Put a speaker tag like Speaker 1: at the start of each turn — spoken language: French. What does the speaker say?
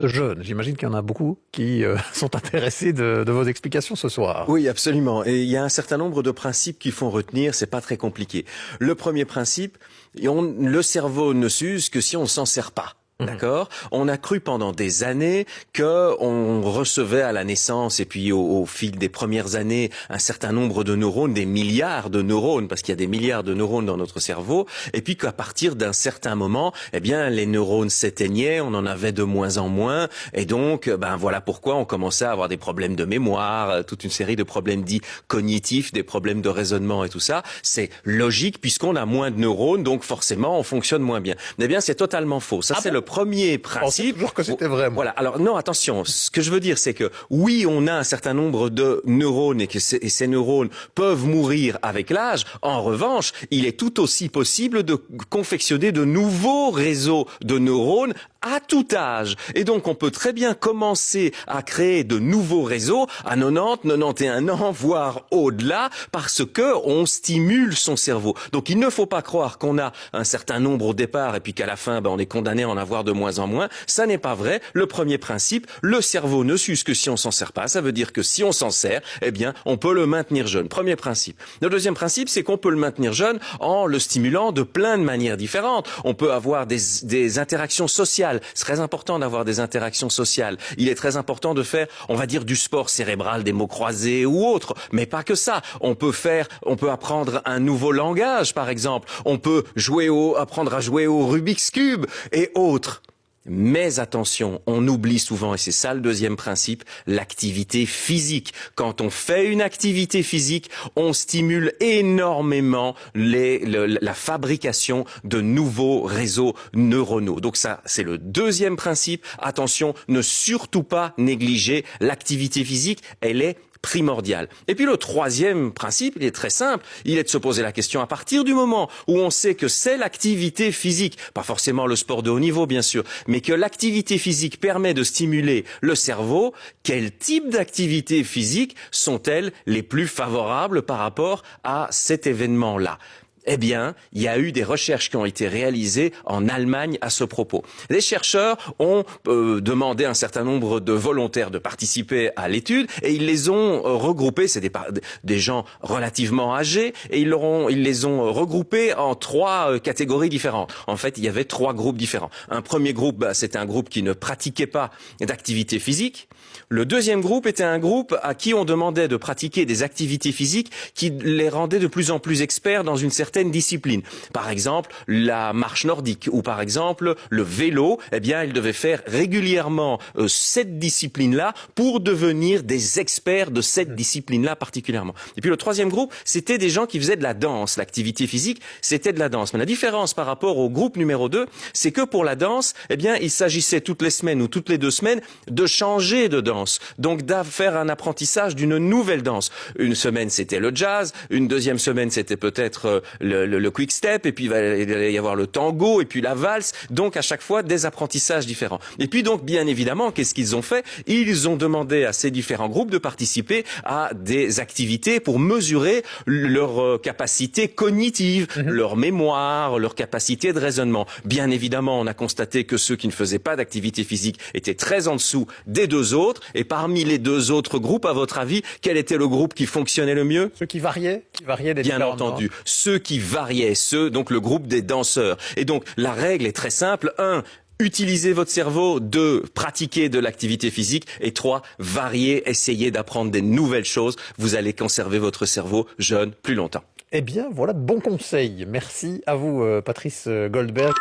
Speaker 1: Jeunes. J'imagine qu'il y en a beaucoup qui sont intéressés de vos explications ce soir.
Speaker 2: Oui, absolument. Et il y a un certain nombre de principes qu'il faut retenir, c'est pas très compliqué. Le premier principe, le cerveau ne s'use que si on s'en sert pas. D'accord. On a cru pendant des années que on recevait à la naissance et puis au fil des premières années un certain nombre de neurones, des milliards de neurones, parce qu'il y a des milliards de neurones dans notre cerveau, et puis qu'à partir d'un certain moment, eh bien, les neurones s'éteignaient, on en avait de moins en moins, et donc, voilà pourquoi on commençait à avoir des problèmes de mémoire, toute une série de problèmes dits cognitifs, des problèmes de raisonnement et tout ça. C'est logique puisqu'on a moins de neurones, donc forcément, on fonctionne moins bien. Eh bien, c'est totalement faux. Ça, c'est le premier principe.
Speaker 1: Toujours que c'était vrai.
Speaker 2: Voilà. Alors non, attention. Ce que je veux dire, c'est que oui, on a un certain nombre de neurones et ces neurones peuvent mourir avec l'âge. En revanche, il est tout aussi possible de confectionner de nouveaux réseaux de neurones à tout âge. Et donc, on peut très bien commencer à créer de nouveaux réseaux à 90, 91 ans, voire au-delà, parce que on stimule son cerveau. Donc, il ne faut pas croire qu'on a un certain nombre au départ et puis qu'à la fin, on est condamné à en avoir de moins en moins. Ça n'est pas vrai. Le premier principe, le cerveau ne s'use que si on s'en sert pas. Ça veut dire que si on s'en sert, eh bien, on peut le maintenir jeune. Premier principe. Le deuxième principe, c'est qu'on peut le maintenir jeune en le stimulant de plein de manières différentes. On peut avoir des interactions sociales. C'est très important d'avoir des interactions sociales. Il est très important de faire, on va dire, du sport cérébral, des mots croisés ou autre. Mais pas que ça. On peut apprendre un nouveau langage, par exemple. On peut apprendre à jouer au Rubik's Cube et autres. Mais attention, on oublie souvent, et c'est ça le deuxième principe, l'activité physique. Quand on fait une activité physique, on stimule énormément la fabrication de nouveaux réseaux neuronaux. Donc ça, c'est le deuxième principe. Attention, ne surtout pas négliger l'activité physique, elle est primordial. Et puis le troisième principe, il est très simple, il est de se poser la question à partir du moment où on sait que c'est l'activité physique, pas forcément le sport de haut niveau bien sûr, mais que l'activité physique permet de stimuler le cerveau, quel type d'activités physiques sont-elles les plus favorables par rapport à cet événement-là ? Eh bien, il y a eu des recherches qui ont été réalisées en Allemagne à ce propos. Les chercheurs ont demandé à un certain nombre de volontaires de participer à l'étude et ils les ont regroupés, c'est des gens relativement âgés, et ils les ont regroupés en trois catégories différentes. En fait, il y avait trois groupes différents. Un premier groupe, c'était un groupe qui ne pratiquait pas d'activité physique. Le deuxième groupe était un groupe à qui on demandait de pratiquer des activités physiques qui les rendaient de plus en plus experts dans une certaine discipline. Par exemple, la marche nordique ou par exemple le vélo. Eh bien, ils devaient faire régulièrement cette discipline-là pour devenir des experts de cette discipline-là particulièrement. Et puis le troisième groupe, c'était des gens qui faisaient de la danse. L'activité physique, c'était de la danse. Mais la différence par rapport au groupe numéro 2, c'est que pour la danse, eh bien, il s'agissait toutes les semaines ou toutes les 2 semaines de changer de danse. Donc, de faire un apprentissage d'une nouvelle danse. Une semaine, c'était le jazz. Une deuxième semaine, c'était peut-être le quick step. Et puis, il va y avoir le tango et puis la valse. Donc, à chaque fois, des apprentissages différents. Et puis, donc, bien évidemment, qu'est-ce qu'ils ont fait? Ils ont demandé à ces différents groupes de participer à des activités pour mesurer leur capacité cognitive, leur mémoire, leur capacité de raisonnement. Bien évidemment, on a constaté que ceux qui ne faisaient pas d'activité physique étaient très en dessous des deux autres. Et parmi les deux autres groupes, à votre avis, quel était le groupe qui fonctionnait le mieux?
Speaker 1: Ceux qui variaient des
Speaker 2: Bien entendu, ceux qui variaient, donc le groupe des danseurs. Et donc, la règle est très simple. 1, utilisez votre cerveau. 2, pratiquez de l'activité physique. Et 3, variez, essayez d'apprendre des nouvelles choses. Vous allez conserver votre cerveau jeune plus longtemps.
Speaker 1: Eh bien, voilà de bons conseils. Merci à vous, Patrice Goldberg.